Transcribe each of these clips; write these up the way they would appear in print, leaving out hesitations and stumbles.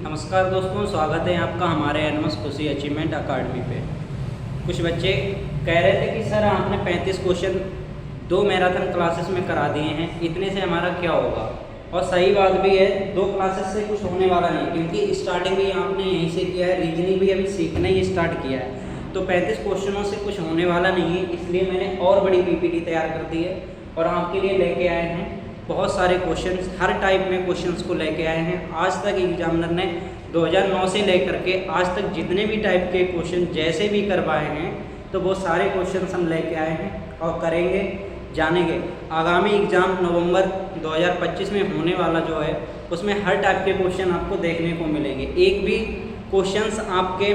नमस्कार दोस्तों, स्वागत है आपका हमारे एनमस खुशी अचीवमेंट अकाडमी पे। कुछ बच्चे कह रहे थे कि सर आपने 35 क्वेश्चन 2 मैराथन क्लासेस में करा दिए हैं, इतने से हमारा क्या होगा। और सही बात भी है, 2 क्लासेस से कुछ होने वाला नहीं, क्योंकि स्टार्टिंग भी आपने यहीं से किया है, रीजनिंग भी अभी सीखना ही स्टार्ट किया है। तो 35 क्वेश्चनों से कुछ होने वाला नहीं है, इसलिए मैंने और बड़ी पीपीटी तैयार कर दी है और आपके लिए लेके आए हैं बहुत सारे क्वेश्चंस, हर टाइप में क्वेश्चंस को लेके आए हैं। आज तक एग्जामिनर ने 2009 से लेकर के आज तक जितने भी टाइप के क्वेश्चन जैसे भी करवाए हैं, तो वो सारे क्वेश्चंस हम लेके आए हैं और करेंगे, जानेंगे। आगामी एग्ज़ाम नवंबर 2025 में होने वाला जो है, उसमें हर टाइप के क्वेश्चन आपको देखने को मिलेंगे। एक भी क्वेश्चंस आपके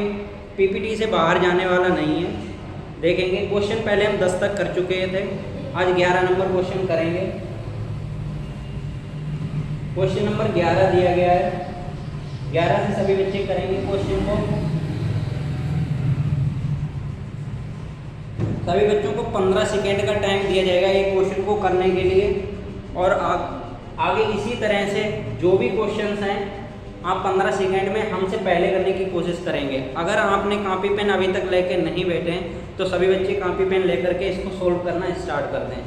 पीपीटी से बाहर जाने वाला नहीं है। देखेंगे क्वेश्चन पहले हम 10 तक कर चुके थे, आज 11 नंबर क्वेश्चन करेंगे। क्वेश्चन नंबर 11 दिया गया है, 11 से सभी बच्चे करेंगे क्वेश्चन को। सभी बच्चों को 15 सेकेंड का टाइम दिया जाएगा एक क्वेश्चन को करने के लिए। और आगे इसी तरह से जो भी क्वेश्चंस हैं आप 15 सेकेंड में हमसे पहले करने की कोशिश करेंगे। अगर आपने कॉपी पेन अभी तक लेके नहीं बैठे हैं तो सभी बच्चे कॉपी पेन लेकर के इसको सोल्व करना स्टार्ट कर दें।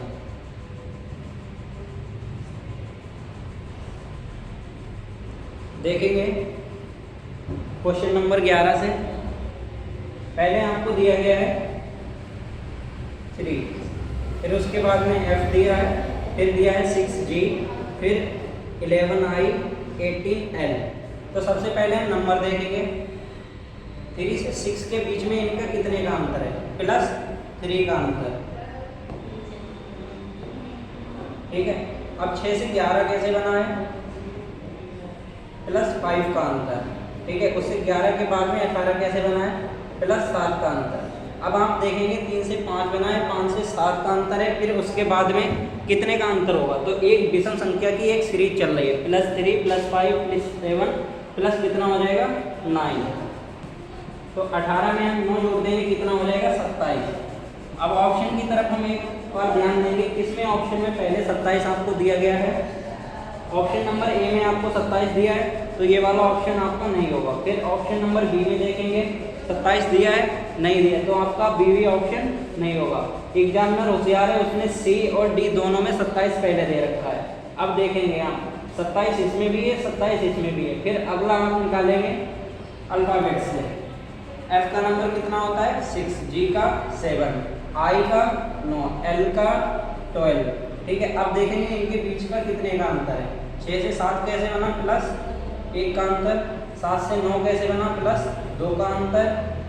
देखेंगे क्वेश्चन नंबर 11 से पहले आपको दिया गया है 3, फिर उसके बाद में F दिया है, फिर दिया है 6G, फिर 11I 18L। तो सबसे पहले हम नंबर देखेंगे। 3 से 6 के बीच में इनका कितने का अंतर है, +3 का अंतर, ठीक है। अब 6 से 11 कैसे बना है, +5 का अंतर, ठीक है। उससे 11 के बाद में 18 कैसे बना है, +7 का अंतर। अब आप देखेंगे 3 से 5 बना है, 5 से 7 का अंतर है, फिर उसके बाद में कितने का अंतर होगा। तो एक विषम संख्या की एक सीरीज चल रही है, +3 +5 +7 प्लस कितना हो जाएगा 9। तो 18 में हम 9 जोड़ देंगे, कितना हो जाएगा 27। अब ऑप्शन की तरफ हम एक बार ध्यान देंगे, किसमें ऑप्शन में पहले 27 आपको दिया गया है। ऑप्शन नंबर ए में आपको 27 दिया है, तो ये वाला ऑप्शन आपका नहीं होगा। फिर ऑप्शन नंबर बी में देखेंगे 27 दिया है, नहीं दिया, तो आपका बी भी ऑप्शन नहीं होगा। एग्जामिनर होशियार है, उसने सी और डी दोनों में 27 पहले दे रखा है। अब देखेंगे आप 27 इसमें भी है, 27 इसमें भी है। फिर अगला आप निकालेंगे अल्फ़ाबेट से। एफ का नंबर कितना होता है 6, जी का 7, आई का 9, एल का 12, ठीक है। अब देखेंगे इनके बीच का कितने का अंतर है। 6 से 7 कैसे बना, +1 का अंतर। 7 से 9 कैसे बना, +2 का अंतर।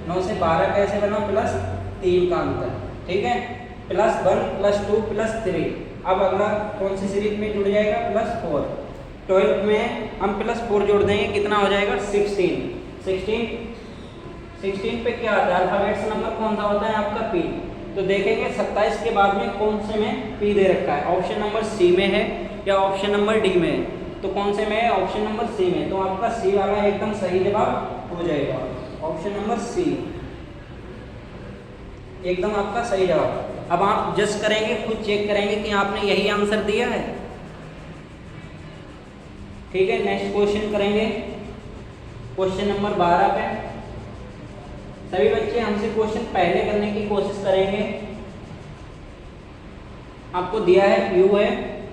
9 से 12 कैसे बना, +3 का अंतर, ठीक है। +1 +2 +3। अब अगला कौन सी सीरीज में जुड़ जाएगा, +4। 12 में हम +4 जोड़ देंगे, कितना हो जाएगा 16। 16 पे क्या आता है, अल्फ़ाबेट्स नंबर कौन सा होता है आपका P। तो देखेंगे 27 के बाद में कौन से में P दे रखा है, ऑप्शन नंबर सी में है या ऑप्शन नंबर डी में है। तो कौन से में है, ऑप्शन नंबर सी में। तो आपका सी वाला एकदम सही जवाब हो जाएगा, ऑप्शन नंबर सी एकदम आपका सही जवाब। अब आप जज करेंगे, खुद चेक करेंगे कि आपने यही आंसर दिया है, ठीक है। नेक्स्ट क्वेश्चन करेंगे, क्वेश्चन नंबर 12 पे। सभी बच्चे हमसे क्वेश्चन पहले करने की कोशिश करेंगे। आपको दिया है यू है,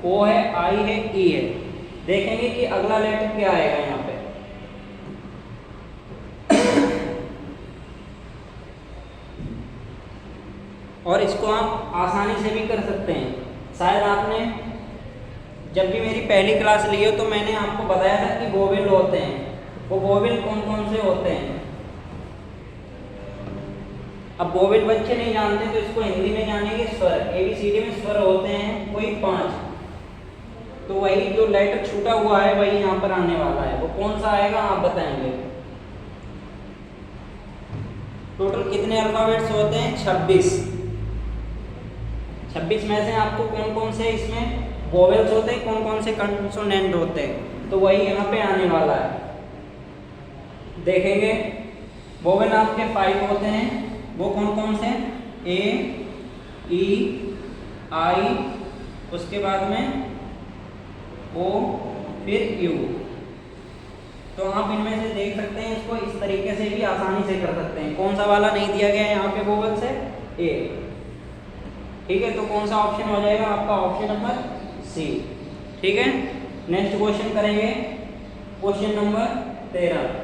ओ है, आई है, ई है। देखेंगे कि अगला लेटर क्या आएगा यहाँ पे। और इसको आप आसानी से भी कर सकते हैं। शायद आपने जब भी मेरी पहली क्लास ली हो तो मैंने आपको बताया था कि वोवेल होते हैं। वो वोवेल कौन कौन से होते हैं। अब वोवेल बच्चे नहीं जानते तो इसको हिंदी में जानेंगे स्वर। ABCD में स्वर होते हैं कोई 5, तो वही जो लेटर छूटा हुआ है वही यहाँ पर आने वाला है। वो कौन सा आएगा आप बताएंगे। टोटल कितने अल्फाबेट्स होते हैं, 26। 26 में से आपको कौन कौन से इसमें वोवेल्स होते हैं, कौन कौन से कंसोनेंट होते हैं, तो वही यहाँ पे आने वाला है। देखेंगे वोवेल आपके 5 होते हैं, वो कौन कौन से, A, E, I, उसके बाद में O, फिर U। तो आप इनमें से आसानी से कर सकते हैं। कौन सा वाला नहीं दिया गया है यहाँ पे वोवल से? ए। ठीक है, तो कौन सा ऑप्शन हो जाएगा आपका? Option number C. ठीक है, नेक्स्ट क्वेश्चन करेंगे, क्वेश्चन नंबर 13।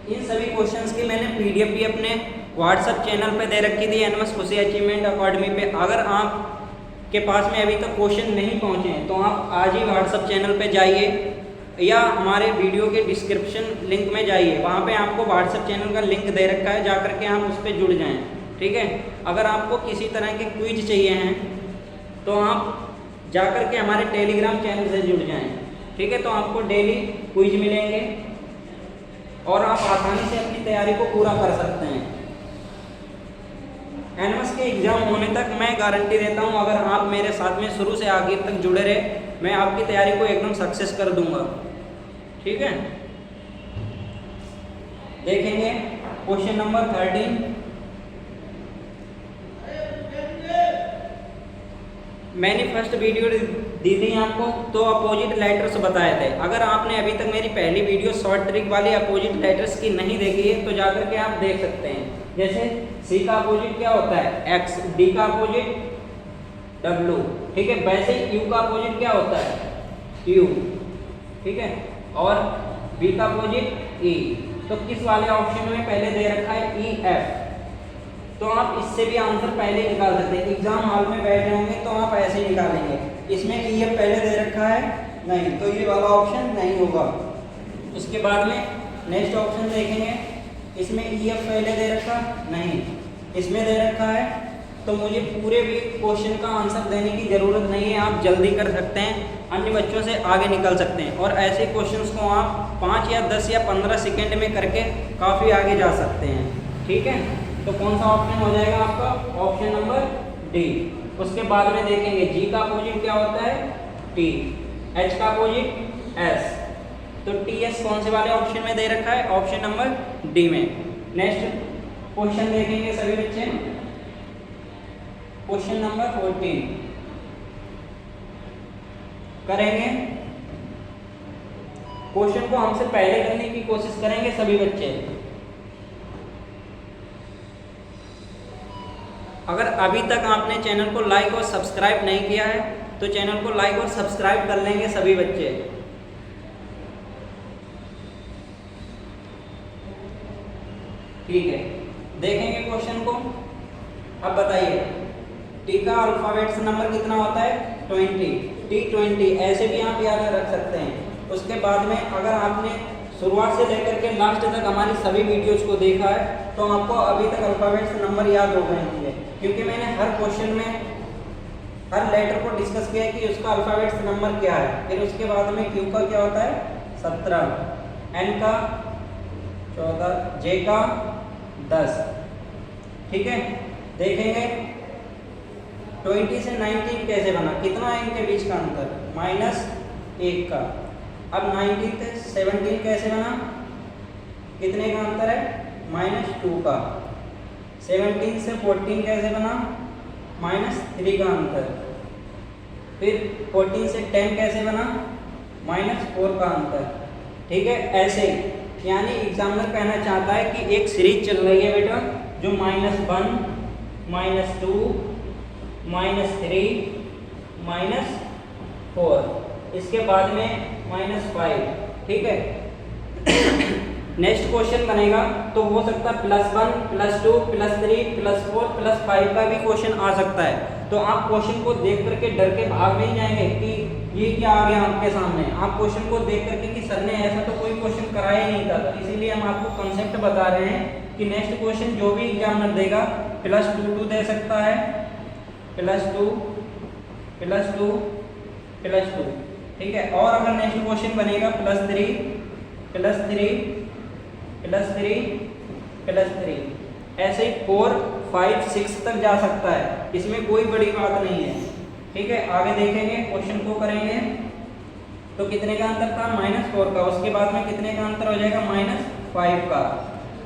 इन सभी क्वेश्चंस की मैंने पीडीएफ भी अपने व्हाट्सएप चैनल पे दे रखी थी, एनएमएस खुशी अचीवमेंट अकेडमी पे। अगर आप के पास में अभी तक क्वेश्चन नहीं पहुंचे हैं तो आप आज ही व्हाट्सएप चैनल पे जाइए या हमारे वीडियो के डिस्क्रिप्शन लिंक में जाइए, वहाँ पे आपको व्हाट्सएप चैनल का लिंक दे रखा है, जा करके आप उस पर जुड़ जाएं। ठीक है, अगर आपको किसी तरह के क्विज चाहिए हैं तो आप जा करके हमारे टेलीग्राम चैनल से जुड़ जाएं। ठीक है, तो आपको डेली क्विज मिलेंगे और आप आसानी से अपनी तैयारी को पूरा कर सकते हैं। एनएमएस के एग्जाम होने तक मैं गारंटी देता हूं, अगर आप मेरे साथ में शुरू से आखिर तक जुड़े रहे, मैं आपकी तैयारी को एकदम सक्सेस कर दूंगा। ठीक है, देखेंगे क्वेश्चन नंबर 13। मैंने फर्स्ट वीडियो दी थी आपको तो अपोजिट लेटर्स बताए थे। अगर आपने अभी तक मेरी पहली वीडियो शॉर्ट ट्रिक वाली अपोजिट लेटर्स की नहीं देखी है तो जाकर के आप देख सकते हैं। जैसे सी का अपोजिट क्या होता है? एक्स। डी का अपोजिट डब्ल्यू। ठीक है, वैसे ही यू का अपोजिट क्या होता है? यू। ठीक है, और बी का अपोजिट ई। तो किस वाले ऑप्शन में पहले दे रखा है? E F. तो आप इससे भी आंसर पहले निकाल सकते हैं। एग्जाम हॉल में बैठे होंगे तो आप ऐसे ही निकालेंगे। इसमें ई एफ पहले दे रखा है नहीं, तो ये वाला ऑप्शन नहीं होगा। उसके बाद में नेक्स्ट ऑप्शन देखेंगे, इसमें ई एफ पहले दे रखा नहीं, इसमें दे रखा है। तो मुझे पूरे भी क्वेश्चन का आंसर देने की ज़रूरत नहीं है, आप जल्दी कर सकते हैं, अन्य बच्चों से आगे निकल सकते हैं। और ऐसे क्वेश्चंस को आप 5 या 10 या 15 सेकेंड में करके काफ़ी आगे जा सकते हैं। ठीक है, तो कौन सा ऑप्शन हो जाएगा आपका? Option number D. उसके बाद में देखेंगे जी का अपोजिट क्या होता है? टी। एच का अपोजिट एस। तो टी एस कौन से वाले ऑप्शन में दे रखा है? ऑप्शन नंबर डी में। नेक्स्ट क्वेश्चन देखेंगे सभी बच्चे, क्वेश्चन नंबर 14 करेंगे। क्वेश्चन को हमसे पहले करने की कोशिश करेंगे सभी बच्चे। अगर अभी तक आपने चैनल को लाइक और सब्सक्राइब नहीं किया है तो चैनल को लाइक और सब्सक्राइब कर लेंगे सभी बच्चे। ठीक है, देखेंगे क्वेश्चन को। अब बताइए टी का अल्फाबेट्स नंबर कितना होता है? 20। T20 ऐसे भी आप याद रख सकते हैं। उसके बाद में अगर आपने शुरुआत से लेकर के लास्ट तक हमारी सभी वीडियोज को देखा है तो आपको अभी तक अल्फाबेट्स नंबर याद हो गए होंगे, क्योंकि मैंने हर क्वेश्चन में हर लेटर को डिस्कस किया है कि उसका अल्फाबेट्स नंबर क्या है। फिर उसके बाद में क्यू का क्या होता है? 17, एन का 14, जे का 10। ठीक है, देखेंगे 20 से 19 कैसे बना, कितना है इनके बीच का अंतर? -1 का। अब 19 से 17 कैसे बना, कितने का अंतर है? -2 का। 17 से 14 कैसे बना? -3 का अंतर। फिर 14 से 10 कैसे बना? -4 का अंतर। ठीक है, ऐसे यानी एग्जामिनर कहना चाहता है कि एक सीरीज चल रही है बेटा जो -1, -2, -3, -4, इसके बाद में -5। ठीक है, नेक्स्ट क्वेश्चन बनेगा तो हो सकता है +1, +2, +3, +4, +5 का भी क्वेश्चन आ सकता है। तो आप क्वेश्चन को देख करके डर के भाग नहीं जाएंगे कि ये क्या आ गया आपके सामने। आप क्वेश्चन को देख करके कि सर ने ऐसा तो कोई क्वेश्चन कराया ही नहीं था, तो इसीलिए हम आपको कंसेप्ट बता रहे हैं कि नेक्स्ट क्वेश्चन जो भी एग्जामिनर देगा +2 दे सकता है, +2, +2, +2। ठीक है, और अगर नेक्स्ट क्वेश्चन बनेगा +3, +3, +3, +3, ऐसे ही 4, 5, 6 तक जा सकता है, इसमें कोई बड़ी बात नहीं है। ठीक है, आगे देखेंगे, क्वेश्चन को करेंगे तो कितने का अंतर था? -4 का। उसके बाद में कितने का अंतर हो जाएगा? -5 का।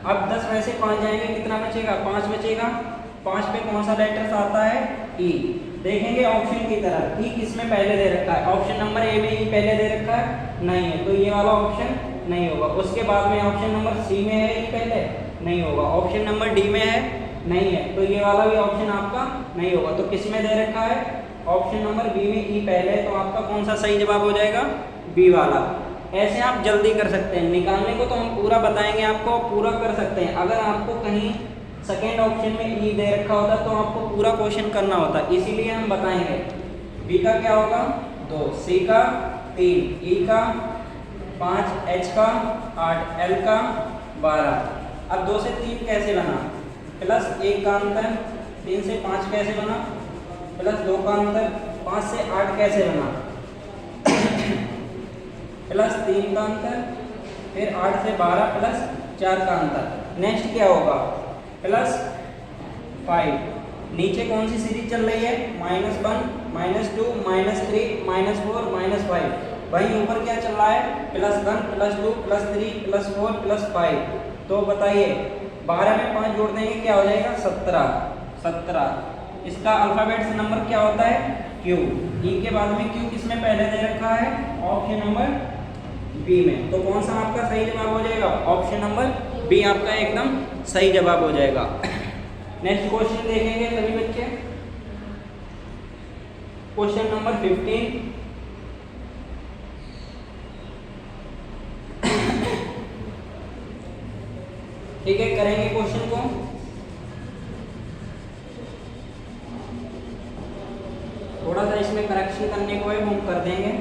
अब 10 में से 5 जाएंगे, कितना बचेगा? 5 बचेगा। 5 पे कौन सा लेटर्स आता है? ई। देखेंगे ऑप्शन की तरफ, ई किसमें पहले दे रखा है, ऑप्शन नंबर ए में ई पहले दे रखा है, नहीं है, तो ये वाला ऑप्शन नहीं होगा। उसके बाद में ऑप्शन नंबर सी में है ई पहले, नहीं होगा। ऑप्शन नंबर डी में है, नहीं है, तो ये वाला भी ऑप्शन आपका नहीं होगा। तो किस में दे रखा है, ऑप्शन नंबर बी में ई पहले, तो आपका कौन सा सही जवाब हो जाएगा, बी वाला। ऐसे आप जल्दी कर सकते हैं, निकालने को तो हम पूरा बताएंगे आपको, पूरा कर सकते हैं। अगर आपको कहीं सेकेंड ऑप्शन में ई दे रखा होता तो आपको पूरा क्वेश्चन करना होता, इसीलिए हम बताएंगे। बी का क्या होगा 2, सी का 3, ई का 5, एच का 8, एल का 12। अब 2 से 3 कैसे बना, प्लस 1 का अंतर, 3 से 5 कैसे बना, प्लस 2 का अंतर, 5 से 8 कैसे बना, प्लस 3 का अंतर, फिर 8 से 12 प्लस 4 का अंतर। नेक्स्ट क्या होगा, प्लस 5। नीचे कौन सी सीरीज चल रही है, -1, -2, -3, -4, -5। वहीं ऊपर क्या चल रहा है, +1, +2, +3, +4, +5। तो बताइए 12 में 5 जोड़ देंगे क्या हो जाएगा, 17। इसका अल्फाबेट्स नंबर क्या होता है, क्यू। ई के बाद में क्यू किस में पहले दे रखा है, ऑप्शन नंबर बी में। तो कौन सा आपका सही जवाब हो जाएगा, ऑप्शन नंबर बी आपका एकदम सही जवाब हो जाएगा। नेक्स्ट क्वेश्चन देखेंगे सभी बच्चे, क्वेश्चन नंबर 15। ठीक है, करेंगे क्वेश्चन को। थोड़ा सा इसमें करेक्शन करने को है, वो हम कर देंगे।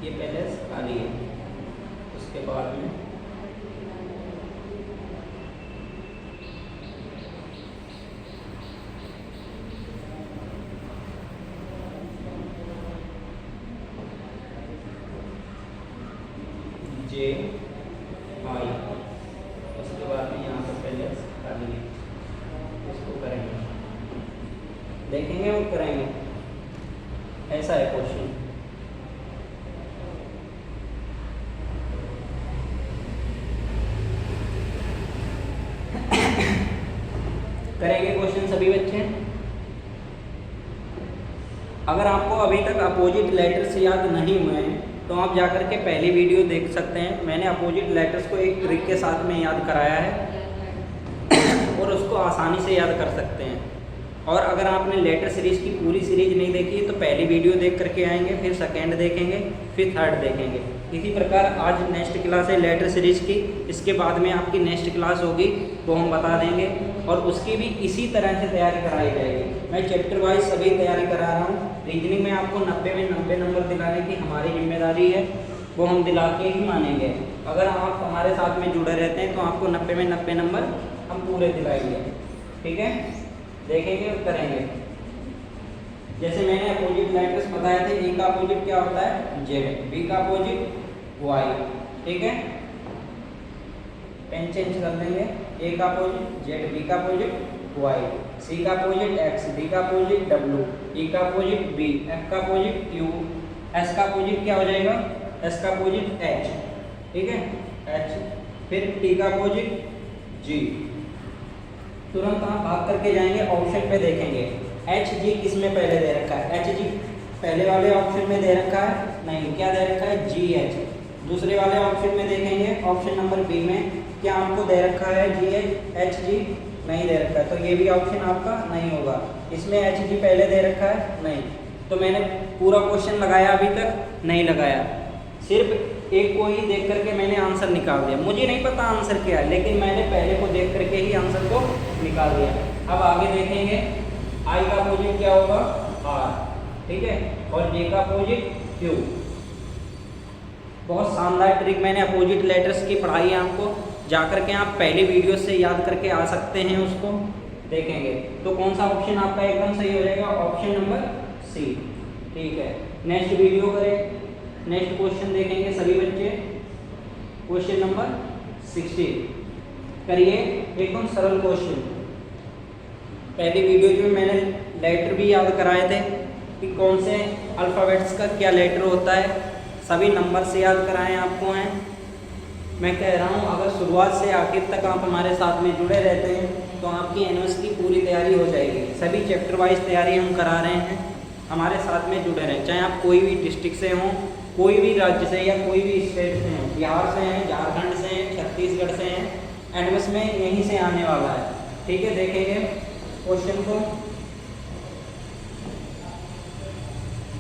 ये पहले खाली है, उसके बाद में जे आई, उसके बाद में यहाँ पर पहले खाली है, इसको करेंगे, देखेंगे और करेंगे। ऐसा है क्वेश्चन। करेंगे क्वेश्चन सभी बच्चे। अगर आपको अभी तक अपोजिट लेटर्स याद नहीं हुए हैं तो आप जाकर के पहली वीडियो देख सकते हैं। मैंने अपोजिट लेटर्स को एक ट्रिक के साथ में याद कराया है और उसको आसानी से याद कर सकते हैं। और अगर आपने लेटर सीरीज़ की पूरी सीरीज नहीं देखी तो पहली वीडियो देख करके आएंगे, फिर सेकेंड देखेंगे, फिर थर्ड देखेंगे। इसी प्रकार आज नेक्स्ट क्लास है लेटर सीरीज़ की, इसके बाद में आपकी नेक्स्ट क्लास होगी, वो हम बता देंगे और उसकी भी इसी तरह से तैयारी कराई जाएगी। मैं चैप्टर वाइज सभी तैयारी करा रहा हूँ। रीजनिंग में आपको 90 में 90 नंबर दिलाने की हमारी जिम्मेदारी है, वो हम दिला के ही मानेंगे। अगर आप हमारे साथ में जुड़े रहते हैं तो आपको 90 में 90 नंबर हम पूरे दिलाएंगे। ठीक है, देखेंगे और करेंगे। जैसे मैंने अपोजिट लेटर्स बताए थे, ए का अपोजिट क्या होता है, जेड, बी का अपोजिट वाई। ठीक है, पेन चेंज कर देंगे। ए का अपोजिट जेड, बी का अपोजिट वाई, सी का अपोजिट एक्स, डी का अपोजिट डब्ल्यू, ई का अपोजिट बी, एफ का अपोजिट क्यू, एस का अपोजिट क्या हो जाएगा, एस का अपोजिट एच। ठीक है, एच, फिर टी का अपोजिट जी। तुरंत आप भाग करके जाएंगे, ऑप्शन पे देखेंगे एच जी किस में पहले दे रखा है, एच जी पहले वाले ऑप्शन में दे रखा है, नहीं, क्या दे रखा है, जी एच। दूसरे वाले ऑप्शन में देखेंगे, ऑप्शन नंबर बी में क्या आपको दे रखा है, जी एच, एच जी नहीं दे रखा है, तो ये भी ऑप्शन आपका नहीं होगा। इसमें एच जी पहले दे रखा है, नहीं, तो मैंने पूरा क्वेश्चन लगाया अभी तक नहीं लगाया, सिर्फ एक को ही देख करके मैंने आंसर निकाल दिया। मुझे नहीं पता आंसर क्या है, लेकिन मैंने पहले को देख करके ही आंसर को निकाल दिया। अब आगे देखेंगे, आई का अपोजिट क्या होगा, आर। ठीक है, और जे का अपोजिट क्यू। बहुत शानदार ट्रिक मैंने अपोजिट लेटर्स की पढ़ाई है आपको, जाकर के आप पहली वीडियो से याद करके आ सकते हैं, उसको देखेंगे। तो कौन सा ऑप्शन आपका एकदम सही हो जाएगा, ऑप्शन नंबर सी। ठीक है, नेक्स्ट वीडियो करें, नेक्स्ट क्वेश्चन देखेंगे सभी बच्चे। क्वेश्चन नंबर 16 करिए, एकदम सरल क्वेश्चन। पहली वीडियो में मैंने लेटर भी याद कराए थे कि कौन से अल्फ़ाबेट्स का क्या लेटर होता है, सभी नंबर से याद कराए आपको हैं। मैं कह रहा हूँ अगर शुरुआत से आखिर तक आप हमारे साथ में जुड़े रहते हैं तो आपकी एनएमएस की पूरी तैयारी हो जाएगी। सभी चैप्टर वाइज तैयारी हम करा रहे हैं, हमारे साथ में जुड़े रहें। चाहे आप कोई भी डिस्ट्रिक्ट से हों, कोई भी राज्य से या कोई भी स्टेट से हैं, बिहार से हैं, झारखंड से हैं, छत्तीसगढ़ से हैं, एनएमएस में यहीं से आने वाला है। ठीक है, देखेंगे क्वेश्चन को।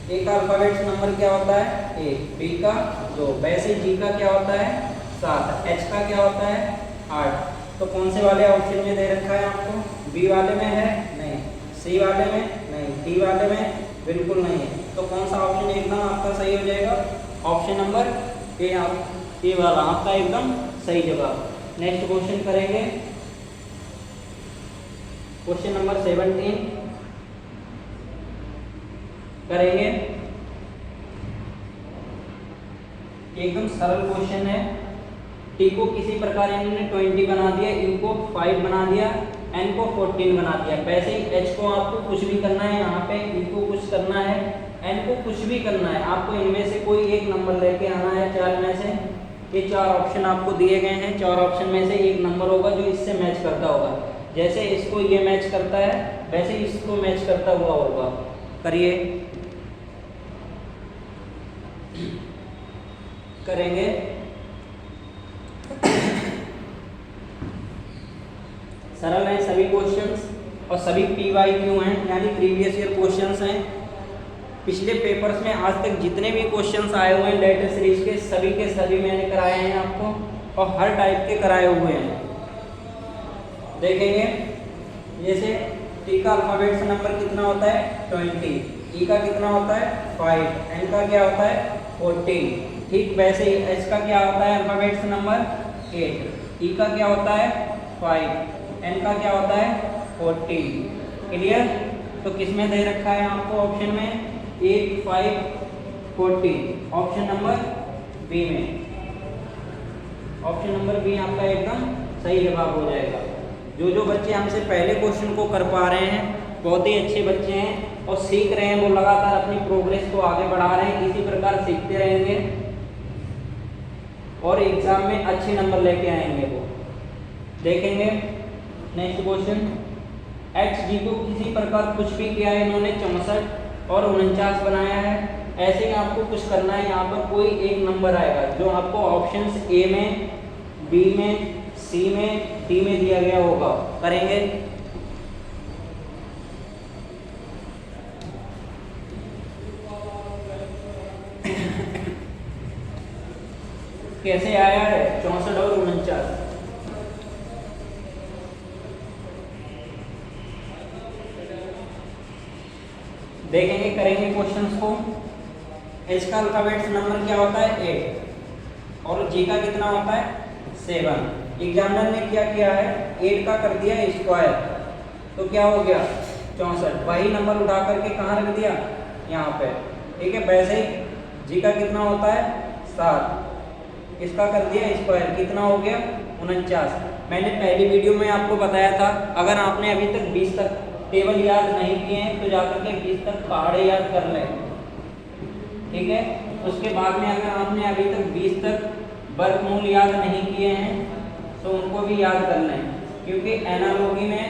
ए का अल्फ़ाबेट्स नंबर क्या होता है? ए। बी का 2। वैसे जी का क्या होता है? 7। एच का क्या होता है? 8। तो कौन से वाले ऑप्शन में दे रखा है आपको? बी वाले में है? नहीं। सी वाले में? नहीं। डी वाले में? बिल्कुल नहीं है। तो कौन सा ऑप्शन एकदम आपका सही हो जाएगा? ऑप्शन नंबर ए, ए वाला आपका एकदम सही जवाब। नेक्स्ट क्वेश्चन करेंगे, क्वेश्चन नंबर 17 करेंगे। एकदम सरल क्वेश्चन है। टी को किसी प्रकार इन्होंने 20 बना दिया, यू को 5 बना दिया, एन को 14 बना दिया। वैसे ही एच को आपको कुछ भी करना है, यहाँ पे यू को कुछ करना है, एन को कुछ भी करना है। आपको इनमें से कोई एक नंबर लेके आना है 4 में से। ये 4 ऑप्शन आपको दिए गए हैं, 4 ऑप्शन में से एक नंबर होगा जो इससे मैच करता होगा। जैसे इसको ये मैच करता है वैसे इसको मैच करता हुआ होगा। करिए, करेंगे। सरल हैं सभी क्वेश्चंस और सभी PYQ हैं, यानी प्रीवियस ईयर क्वेश्चंस हैं। पिछले पेपर्स में आज तक जितने भी क्वेश्चंस आए हुए हैं लेटर सीरीज के सभी मैंने कराए हैं आपको, और हर टाइप के कराए हुए हैं। देखेंगे, जैसे टी का अल्फ़ाबेट्स नंबर कितना होता है? 20। ई का कितना होता है? 5। एन का क्या होता है? 14। ठीक वैसे ही एच का क्या होता है अल्फ़ाबेट्स नंबर? 8। ई का क्या होता है? 5। एन का क्या होता है? 14। क्लियर? तो किस में दे रखा है आपको ऑप्शन में? 8, 5, 14। ऑप्शन नंबर बी में। ऑप्शन नंबर बी आपका एकदम सही जवाब हो जाएगा। जो बच्चे हमसे पहले क्वेश्चन को कर पा रहे हैं, बहुत ही अच्छे बच्चे हैं और सीख रहे हैं, वो लगातार अपनी प्रोग्रेस को आगे बढ़ा रहे हैं। इसी प्रकार सीखते रहेंगे और एग्जाम में अच्छे नंबर लेके आएंगे वो। देखेंगे नेक्स्ट क्वेश्चन। एक्स जी को किसी प्रकार कुछ भी किया है इन्होंने, 64 और 49 बनाया है। ऐसे ही आपको कुछ करना है, यहाँ पर कोई एक नंबर आएगा जो आपको ऑप्शंस ए में, बी में, सी में, डी में दिया गया होगा। करेंगे, कैसे आया है 64 और 49? देखेंगे, करेंगे क्वेश्चंस को। एच का अल्फ़ाबेट्स नंबर क्या होता है? 8 और जी का कितना होता है? 7। एग्जामिनर ने क्या किया है? 8 का कर दिया स्क्वायर, तो क्या हो गया? 64। वही नंबर उठा करके कहाँ रख दिया? यहाँ पे। ठीक है, वैसे ही जी का कितना होता है? 7। इसका कर दिया स्क्वायर, कितना हो गया? 49। मैंने पहली वीडियो में आपको बताया था, अगर आपने अभी तक 20 तक टेबल याद नहीं किए हैं तो जाकर के 20 तक पहाड़े याद कर लें। ठीक है, उसके बाद में अगर आपने अभी तक 20 तक वर्गमूल याद नहीं किए हैं तो उनको भी याद कर लें, क्योंकि एनालॉजी में,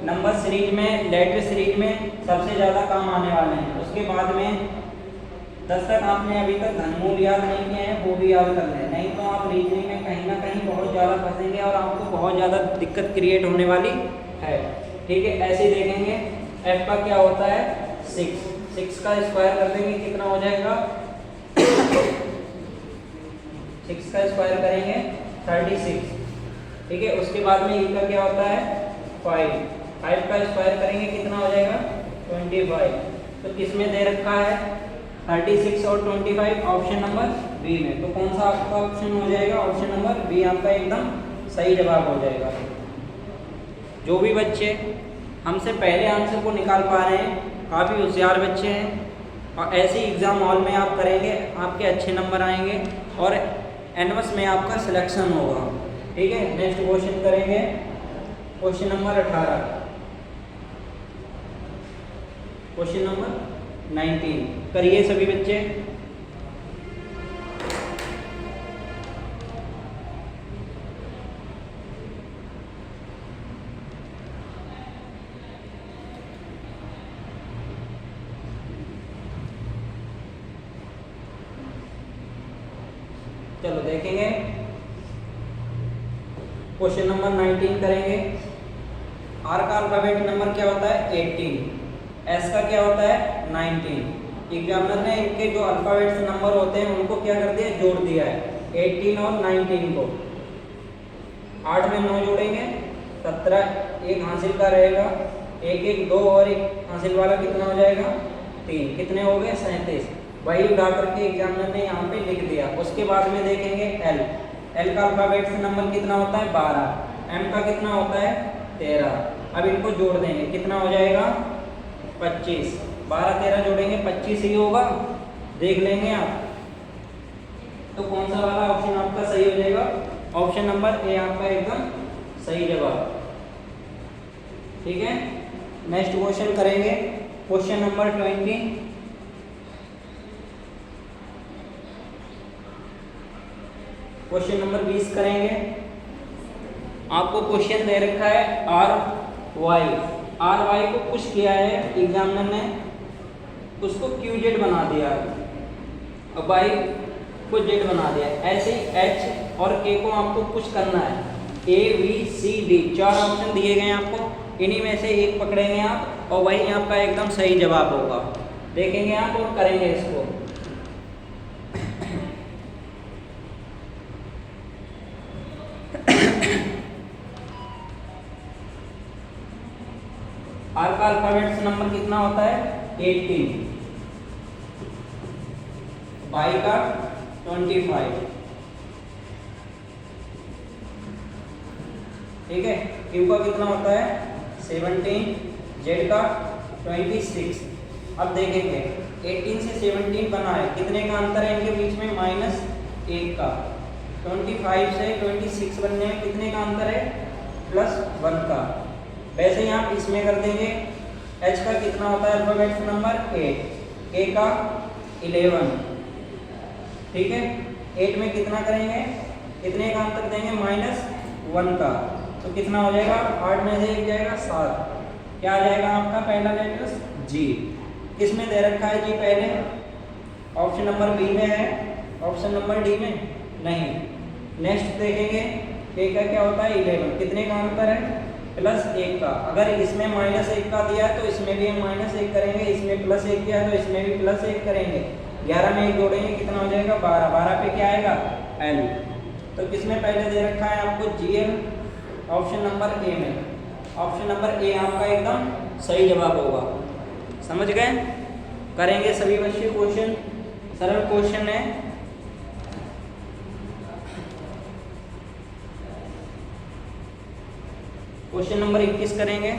नंबर सीरीज में, लेटर सीरीज में सबसे ज़्यादा काम आने वाले हैं। उसके बाद में 10 तक आपने अभी तक घनमूल याद नहीं किए हैं, वो भी याद कर लें, नहीं तो आप रीजनिंग में कहीं ना कहीं बहुत ज़्यादा फंसेंगे और आपको बहुत ज़्यादा दिक्कत क्रिएट होने वाली है। ठीक है, ऐसे देखेंगे। एफ का क्या होता है? 6। 6 का स्क्वायर कर देंगे, कितना हो जाएगा? 6 का स्क्वायर करेंगे 36। ठीक है, उसके बाद में ई का क्या होता है? 5। 5 का स्क्वायर करेंगे, कितना हो जाएगा? 25। तो किस में दे रखा है? 36 और 25 ऑप्शन नंबर बी में। तो कौन सा आपका ऑप्शन हो जाएगा? ऑप्शन नंबर बी आपका एकदम सही जवाब हो जाएगा। जो भी बच्चे हमसे पहले आंसर को निकाल पा रहे हैं, काफ़ी होशियार बच्चे हैं और ऐसे ही एग्ज़ाम हॉल में आप करेंगे, आपके अच्छे नंबर आएंगे और एनएमएस में आपका सिलेक्शन होगा। ठीक है, नेक्स्ट क्वेश्चन करेंगे, क्वेश्चन नंबर 18। क्वेश्चन नंबर 19 करिए सभी बच्चे। चलो देखेंगे क्वेश्चन नंबर 19 करेंगे। आर का अल्फाबेट नंबर क्या होता है 18, एस का क्या होता है 19। एग्जामिनर ने इनके जो अल्फाबेट्स नंबर होते हैं उनको क्या कर दिया, जोड़ दिया है 18 और 19 को। 8 में 9 जोड़ेंगे 17, एक हासिल का रहेगा, एक एक 2 और एक हासिल वाला कितना हो जाएगा 3, कितने हो गए 37। वही उठा करके एग्जामिनर ने यहाँ पे लिख दिया। उसके बाद में देखेंगे एल, एल का अल्फाबेट नंबर कितना होता है 12, एम का कितना होता है 13। अब इनको जोड़ देंगे कितना हो जाएगा 25, 12 13 जोड़ेंगे 25 ही होगा, देख लेंगे आप। तो कौन सा वाला ऑप्शन आपका सही हो जाएगा, ऑप्शन नंबर ए आपका एकदम सही जवाब। ठीक है, नेक्स्ट क्वेश्चन करेंगे क्वेश्चन नंबर 20। क्वेश्चन नंबर 20 करेंगे। आपको क्वेश्चन दे रखा है आर वाई को पुश किया है एग्जामिनर ने, उसको क्यू जेड बना दिया और वाई को जेड बना दिया। ऐसे ही एच और के को आपको पुश करना है। A B C D 4 option दिए गए हैं आपको, इन्हीं में से एक पकड़ेंगे आप और वही आपका एकदम सही जवाब होगा। देखेंगे आप और करेंगे इसको। आर का अल्फाबेट नंबर कितना होता है 18, वाई का 25, ठीक है, क्यू का कितना होता है 17, जेड का 26। अब देखेंगे 18 से 17 बना है, कितने का अंतर है इनके बीच में -1 का। 25 से 26 बनने में कितने का अंतर है +1 का। वैसे ही आप इसमें कर देंगे। एच का कितना होता है अल्फाबेट नंबर 8, के का 11, ठीक है। 8 में कितना करेंगे, कितने का अंतर देंगे -1 का, तो कितना हो जाएगा 8 में से 1 जाएगा 7, क्या आ जाएगा आपका पहला लेटर जी। किसमें दे रखा है जी पहले, ऑप्शन नंबर बी में है, ऑप्शन नंबर डी में नहीं। नेक्स्ट देखेंगे के का क्या होता है 11, कितने का अंतर है +1 का। अगर इसमें -1 का दिया है तो इसमें भी हम -1 करेंगे, इसमें +1 दिया है तो इसमें भी +1 करेंगे। 11 में 1 जोड़ेंगे कितना हो जाएगा 12, 12 पे क्या आएगा एल। तो किसमें पहले दे रखा है आपको GL, ऑप्शन नंबर ए में। ऑप्शन नंबर ए आपका एकदम सही जवाब होगा। समझ गए, करेंगे सभी बच्चे क्वेश्चन, सरल क्वेश्चन है। क्वेश्चन नंबर 21 करेंगे।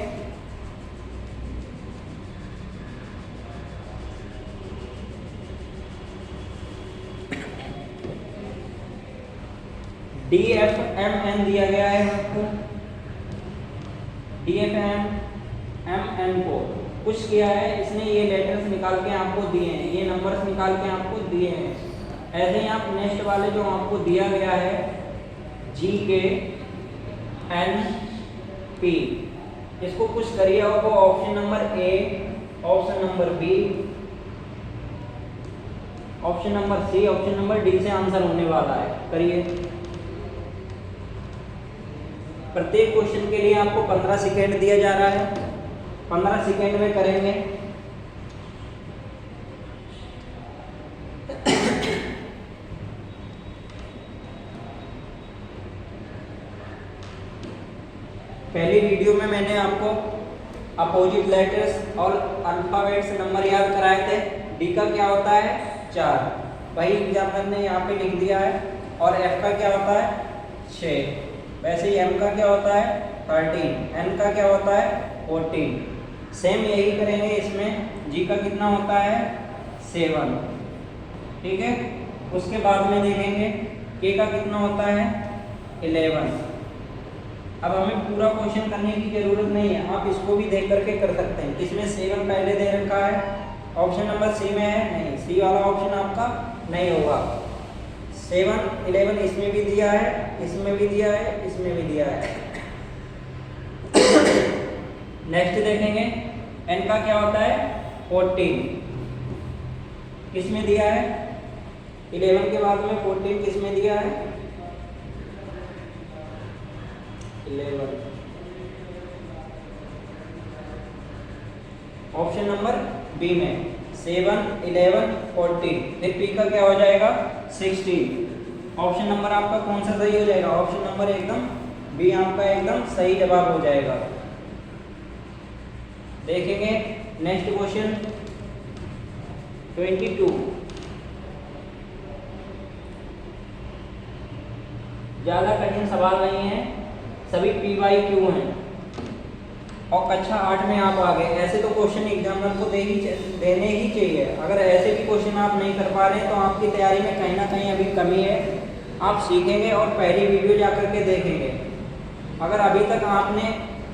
DFMN दिया गया है आपको, DFMN को कुछ किया है इसने, ये लेटर्स निकाल के आपको दिए हैं, ये नंबर्स निकाल के आपको दिए हैं। ऐसे ही आप नेक्स्ट वाले जो आपको दिया गया है GKNP, इसको कुछ करिए आपको option number A, option number B, option number C, option number D से आंसर होने वाला है। करिए। प्रत्येक क्वेश्चन के लिए आपको 15 सेकेंड दिया जा रहा है, 15 सेकेंड में करेंगे। पहली वीडियो में मैंने आपको अपोजिट लेटर्स और अल्फाबेट्स नंबर याद कराए थे। डी का क्या होता है 4, वही एग्जामिनर ने यहाँ पे लिख दिया है। और एफ का क्या होता है 6, वैसे ही एम का क्या होता है 13, एन का क्या होता है 14। सेम यही करेंगे इसमें। जी का कितना होता है 7, ठीक है। उसके बाद में देखेंगे के का कितना होता है 11। अब हमें पूरा क्वेश्चन करने की जरूरत नहीं है, आप इसको भी देख करके कर सकते हैं। इसमें 7 पहले दे रखा है, ऑप्शन नंबर सी में है, नहीं, सी वाला ऑप्शन आपका नहीं होगा। 7, 11 इसमें भी दिया है, इसमें भी दिया है, इसमें भी दिया है। नेक्स्ट देखेंगे n का क्या होता है 14, किसमें दिया है 11 के बाद में 14 किसमें दिया है 11, ऑप्शन नंबर बी में 7, 11, 14, फिर पी का क्या हो जाएगा 16। ऑप्शन नंबर आपका कौन सा सही हो जाएगा, ऑप्शन नंबर एकदम बी आपका एकदम सही जवाब हो जाएगा। देखेंगे नेक्स्ट क्वेश्चन 22, ज्यादा कठिन सवाल नहीं है, सभी PYQ हैं और कक्षा 8 में आप आ गए। ऐसे तो क्वेश्चन एग्जामिनर को देने ही चाहिए। अगर ऐसे भी क्वेश्चन आप नहीं कर पा रहे हैं तो आपकी तैयारी में कहीं ना कहीं अभी कमी है। आप सीखेंगे और पहली वीडियो जा करके देखेंगे। अगर अभी तक आपने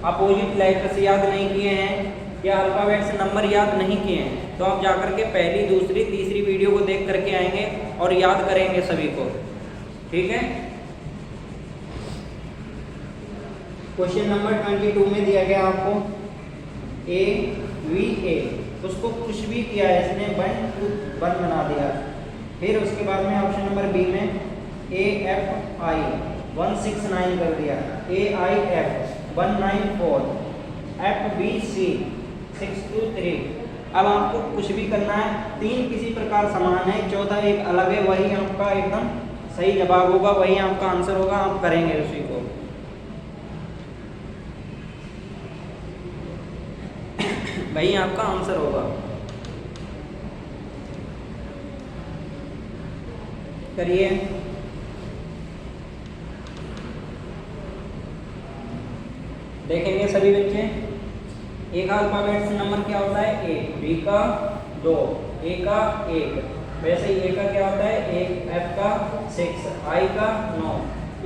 अपोजिट लेटर्स याद नहीं किए हैं या अल्फ़ाबेट्स नंबर याद नहीं किए हैं तो आप जा करके पहली, दूसरी, तीसरी वीडियो को देख करके आएंगे और याद करेंगे सभी को, ठीक है। क्वेश्चन नंबर 22 में दिया गया आपको AVA, उसको कुछ भी किया है इसने 1 to 1 बना दिया। फिर उसके बाद में ऑप्शन नंबर बी में AFI 169 कर दिया, AIF 194, FBC 623। अब आपको कुछ भी करना है, 3 किसी प्रकार समान है, चौथा एक अलग है, वही आपका एकदम सही जवाब होगा, वही आपका आंसर होगा। आप करेंगे उसी को। वही आपका आंसर होगा। करिए। देखेंगे सभी बच्चे, एक अल्फाबेट्स नंबर क्या होता है 1, बी का 2, ए का 1, वैसे ही ए का क्या होता है 1, एफ का 6, आई का 9।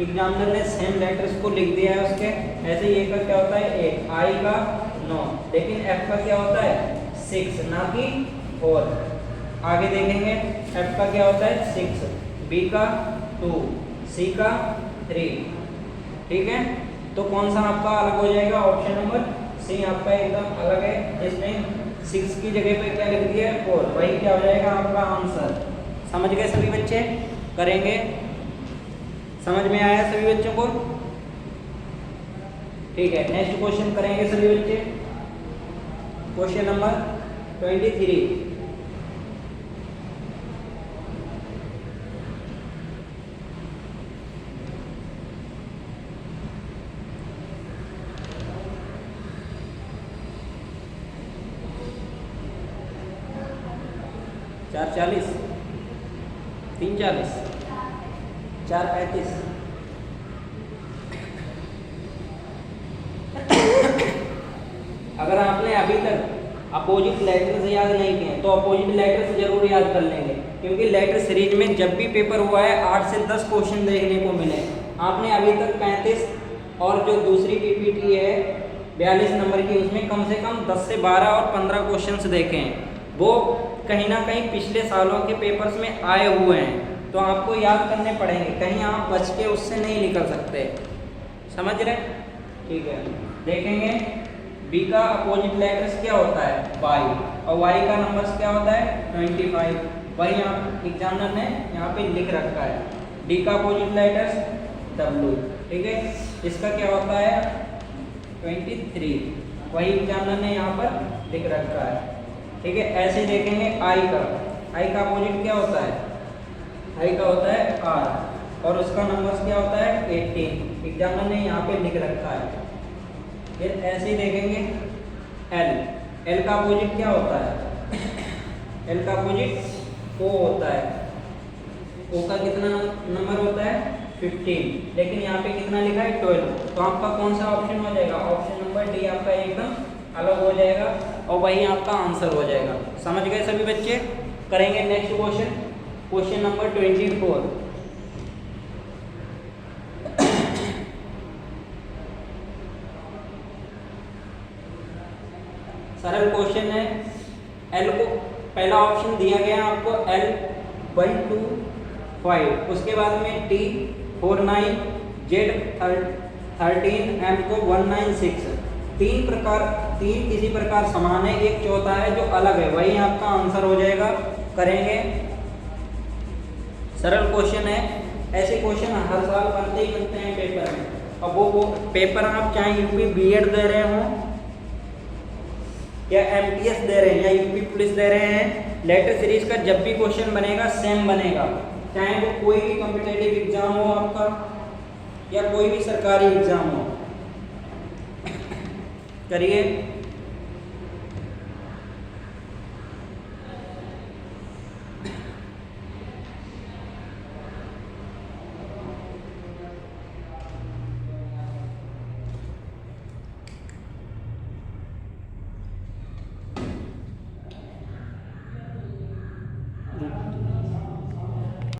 एग्जामिनर ने सेम लेटर्स को लिख दिया है उसके, ऐसे ही ए का क्या होता है 1, आई का 9, लेकिन एफ का क्या होता है 6 ना कि 4। आगे देखेंगे एफ का क्या होता है 6, बी का 2, सी का 3, ठीक है। तो कौन सा आपका अलग हो जाएगा, ऑप्शन नंबर सी आपका एकदम अलग है, जिसमें 6 की जगह पे क्या लिख दिया है 4, वही क्या हो जाएगा आपका आंसर। समझ गए सभी बच्चे, करेंगे। समझ में आया सभी बच्चों को, ठीक है। नेक्स्ट क्वेश्चन करेंगे सभी बच्चे, क्वेश्चन नंबर 23। चार 40, 3 40, 4 35। अगर आपने अभी तक अपोजिट लेटर्स याद नहीं किए तो अपोजिट लेटर्स जरूर याद कर लेंगे, क्योंकि लेटर सीरीज में जब भी पेपर हुआ है 8 से 10 क्वेश्चन देखने को मिले। आपने अभी तक 35 और जो दूसरी PPT है 42 नंबर की, उसमें कम से कम 10 से 12 और 15 क्वेश्चंस देखे हैं। वो कहीं ना कहीं पिछले सालों के पेपर्स में आए हुए हैं, तो आपको याद करने पड़ेंगे, कहीं आप बच के उससे नहीं निकल सकते। समझ रहे, ठीक है। देखेंगे बी का अपोजिट लेटर्स क्या होता है वाई, और वाई का नंबर्स क्या होता है 25, वही आप एग्जामिनर ने यहाँ पे लिख रखा है। डी का अपोजिट लेटर्स डब्ल्यू, ठीक है। इसका क्या होता है 23, वही एग्जामिनर ने यहाँ पर लिख रखा है, ठीक है। ऐसे देखेंगे आई का अपोजिट क्या होता है, आई का होता है आर, और उसका नंबर्स क्या होता है 18, एग्जामिनर ने यहाँ पे लिख रखा है। फिर ऐसे ही देखेंगे एल का अपोजिट क्या होता है, एल का अपोजिट ओ होता है। ओ का कितना नंबर होता है 15, लेकिन यहाँ पे कितना लिखा है 12, तो आपका कौन सा ऑप्शन हो जाएगा, ऑप्शन नंबर डी आपका एकदम अलग हो जाएगा और वही आपका आंसर हो जाएगा। समझ गए सभी बच्चे, करेंगे नेक्स्ट क्वेश्चन, क्वेश्चन नंबर 24। सरल क्वेश्चन है। एल को पहला ऑप्शन दिया गया आपको L 125, उसके बाद में T 49, Z 13, M को 196। तीन किसी प्रकार समान है, एक चौथा है जो अलग है, वही आपका आंसर हो जाएगा। करेंगे, सरल क्वेश्चन है। ऐसे क्वेश्चन हर साल बनते ही बनते हैं पेपर में। अब वो पेपर आप चाहे यूपी बीएड दे रहे हो या एमटीएस दे रहे हैं या यूपी पुलिस दे रहे हैं, लेटर सीरीज का जब भी क्वेश्चन बनेगा सेम बनेगा, चाहे वो कोई भी कॉम्पिटिटिव एग्जाम हो आपका या कोई भी सरकारी एग्जाम हो। करिए।